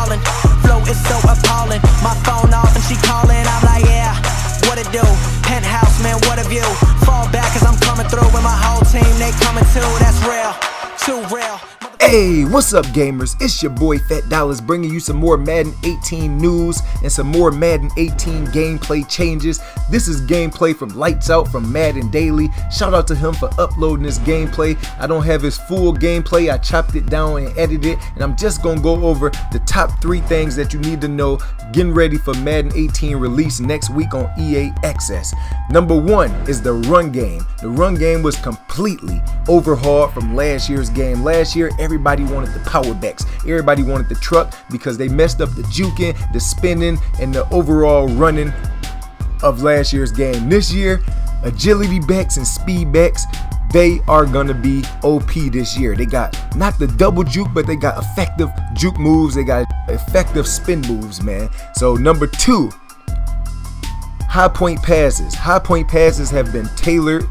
falling. Flow is so appalling. My phone off and she calling. I'm like, yeah, what it do? Penthouse, man, what a view. Fall back cause I'm coming through with my whole team. They coming too, that's real, too real. Hey, what's up gamers? It's your boy Fat Dollars bringing you some more Madden 18 news and some more Madden 18 gameplay changes. This is gameplay from Lights Out from Madden Daily. Shout out to him for uploading this gameplay. I don't have his full gameplay. I chopped it down and edited it, and I'm just gonna go over the top 3 things that you need to know getting ready for Madden 18 release next week on EA Access. Number 1 is the run game. The run game was completely overhauled from last year's game. Last year, everybody wanted the power backs. Everybody wanted the truck because they messed up the juking, the spinning, and the overall running of last year's game. This year, agility backs and speed backs, they are gonna be OP this year. They got not the double juke, but they got effective juke moves. They got effective spin moves, man. So number 2, high point passes. High point passes have been tailored,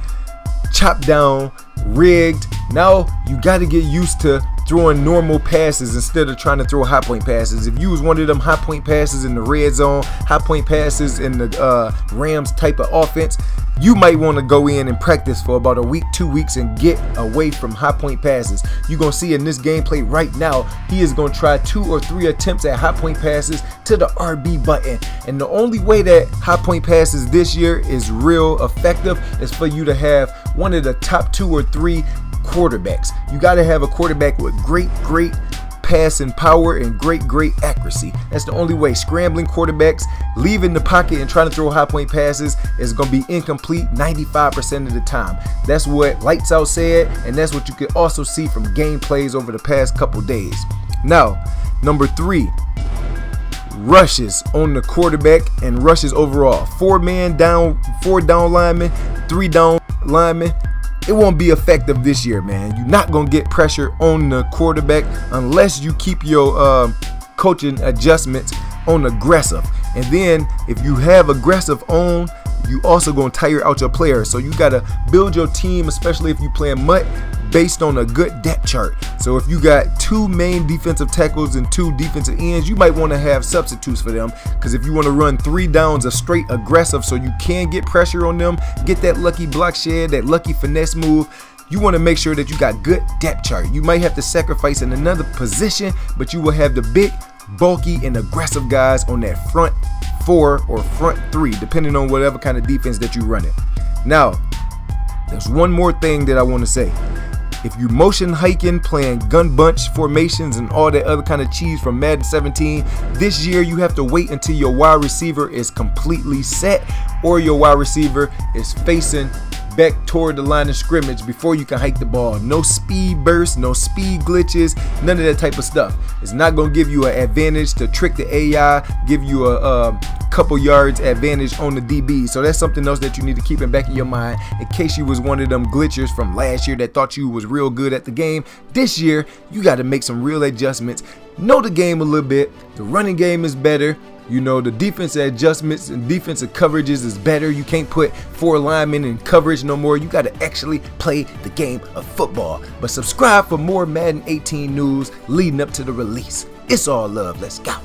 chopped down, rigged. Now you got to get used to throwing normal passes instead of trying to throw high point passes. If you was one of them high point passes in the red zone, high point passes in the Rams type of offense, you might want to go in and practice for about a week, 2 weeks, and get away from high point passes. You're going to see in this gameplay right now, he is going to try 2 or 3 attempts at high point passes to the RB button. And the only way that high point passes this year is real effective is for you to have one of the top 2 or 3 quarterbacks. You got to have a quarterback with great passing power and great accuracy. That's the only way. Scrambling quarterbacks, leaving the pocket and trying to throw high point passes is going to be incomplete 95% of the time. That's what Lights Out said, and that's what you can also see from gameplays over the past couple days. Now, number 3, rushes on the quarterback and rushes overall. 4 down linemen, 3 down linemen. It won't be effective this year, man. You're not gonna get pressure on the quarterback unless you keep your coaching adjustments on aggressive. And then if you have aggressive on, you also gonna tire out your players. So you gotta build your team, especially if you playing MUT, based on a good depth chart. So if you got 2 main defensive tackles and 2 defensive ends, you might want to have substitutes for them, because if you want to run 3 downs of straight aggressive so you can get pressure on them, get that lucky block shed, that lucky finesse move, you want to make sure that you got good depth chart. You might have to sacrifice in another position, but you will have the big, bulky, and aggressive guys on that front 4 or front 3, depending on whatever kind of defense that you run it. Now, there's one more thing that I want to say. If you motion hiking, playing gun bunch formations and all that other kind of cheese from Madden 17, this year you have to wait until your wide receiver is completely set or your wide receiver is facing back toward the line of scrimmage before you can hike the ball. No speed bursts, no speed glitches, none of that type of stuff. It's not going to give you an advantage to trick the AI, give you a couple yards advantage on the DB. So that's something else that you need to keep in back of your mind in case you was one of them glitchers from last year that thought you was real good at the game. This year you got to make some real adjustments, know the game a little bit. The running game is better. You know, the defensive adjustments and defensive coverages is better. You can't put 4 linemen in coverage no more. You got to actually play the game of football. But subscribe for more Madden 18 news leading up to the release. It's all love. Let's go.